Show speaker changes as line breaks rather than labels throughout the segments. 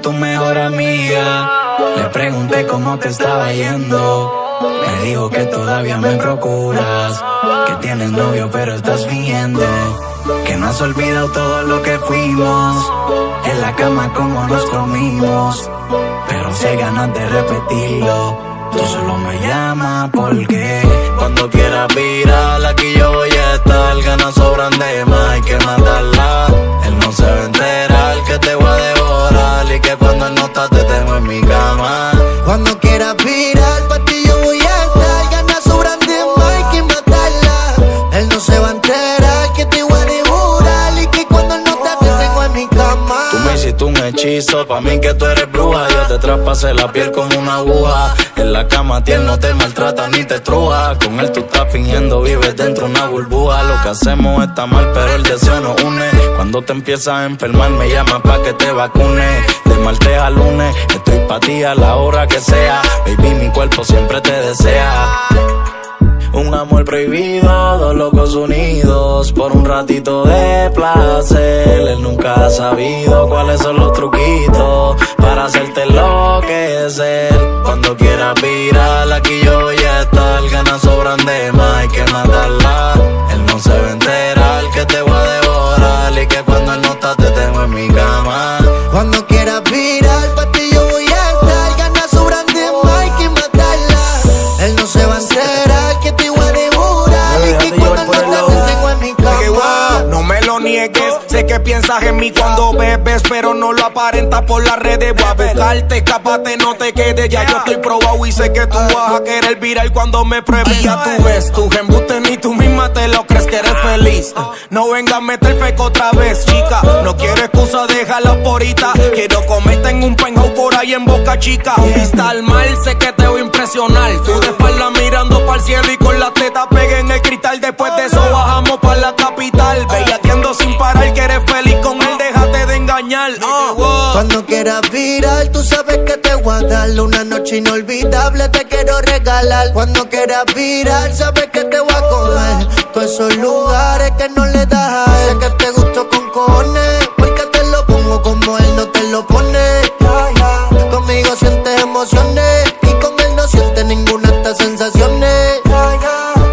tu mejor amiga. Le pregunté cómo te estaba yendo. Me dijo que todavía me procuras, que tienes novio pero estás fingiendo, que no has olvidado todo lo que fuimos, en la cama como nos comimos. Pero si hay ganas de repetirlo, tú solo me llamas porque cuando quieras virar, aquí yo voy a estar. Ganas sobran de más, hay que matarla. Él no se va a enterar que te voy a devorar y que cuando él no está te tengo en mi cama.
Cuando quieras virar, pa' ti yo voy a estar. Ganas sobran de más, hay que matarla. Él no se va a enterar que te voy a devorar y que cuando él no está te tengo en mi cama.
Tú me hiciste un hechizo, pa' mí que tú eres bruja. Yo te traspasé la piel como una aguja. En la cama él no te maltrata ni te estruja. Con él tú estás fingiendo, vives dentro de una burbuja. Lo que hacemos está mal, pero el deseo nos une. Cuando te empiezas a enfermar, me llamas pa' que te vacune. De martes a lunes, estoy pa' ti a la hora que sea. Baby, mi cuerpo siempre te desea. Un amor prohibido, dos locos unidos por un ratito de placer. Él nunca ha sabido cuáles son los truquitos para hacerte enloquecer. Cuando quieras virar, aquí yo voy a estar. Ganas sobran de más, hay que matarla. Él no se va a enterar que te voy a devorar y que cuando él no está te tengo en mi cama.
Cuando quieras virar, pa' ti yo voy a estar. Ganas sobran de más, hay que matarla. Él no se va a enterar que te voy a devorar y que cuando él no está te tengo en mi cama.
No me lo niegues, sé que piensas en mí cuando bebes, pero no lo aparentas por las redes. Voy a buscarte, escápate, no te quedes. Ya yo estoy probado y sé que tú vas a querer virar cuando me pruebes. Ya tú ves, tus embustes ni tú misma te lo crees que eres feliz. No vengas a meter feco otra vez, chica. No quiero excusa, déjala por ahorita. Quiero comerte en un penthouse por ahí en Boca Chica. Vista al mal, sé que te voy a impresionar. Tú de espalda mirando para el cielo y con la teta pegué en el cristal. Después de eso bajamos para la capital. Bellaqueando sin parar, que eres feliz con él, déjate de engañar.
Cuando quieras virar, tú sabes que te voy a dar una noche inolvidable, te quiero regalar. Cuando quieras virar, sabes que te voy a comer todos esos lugares que no le das. Sé que te gusto con cojones, porque te lo pongo como él no te lo pone. Conmigo sientes emociones y con él no sientes ninguna de estas sensaciones.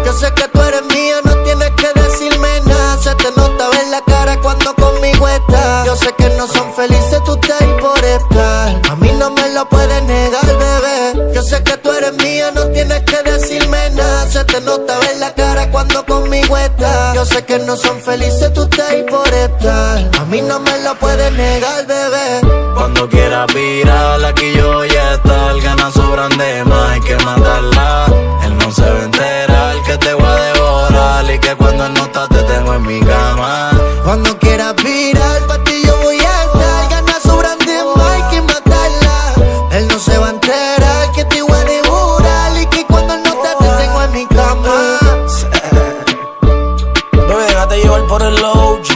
Yo sé que tú eres mía, no tienes que decirme nada. Se te nota ver la cara cuando conmigo estás. Yo sé que no son felices tú estás ahí por estar. A mí no me lo puedes negar, bebé. Yo sé que tú eres mía, no tienes que decirme nada. Se te nota ver la cara cuando conmigo estás. Yo sé que no son felices tú estás ahí por estar. A mí no me lo puedes negar, bebé.
Cuando quieras virar, aquí yo voy a estar. Ganas sobran de más, hay que matarla. Él no se va a enterar que te voy a devorar y que cuando él no está te tengo en mi cama.
Cuando quieras virar, pa' ti yo voy a estar. Ganas sobran de más, hay que matarla. Él no se va a enterar que te voy a devorar y que cuando él no está te tengo en mi cama.
Bebé, déjate llevar por el OG.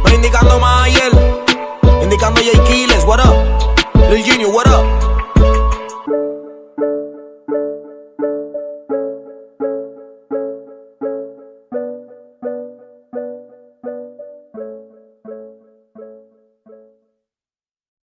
Voy indicando Mayer, indicando J. Kiles, what up? Lil Junior, what up?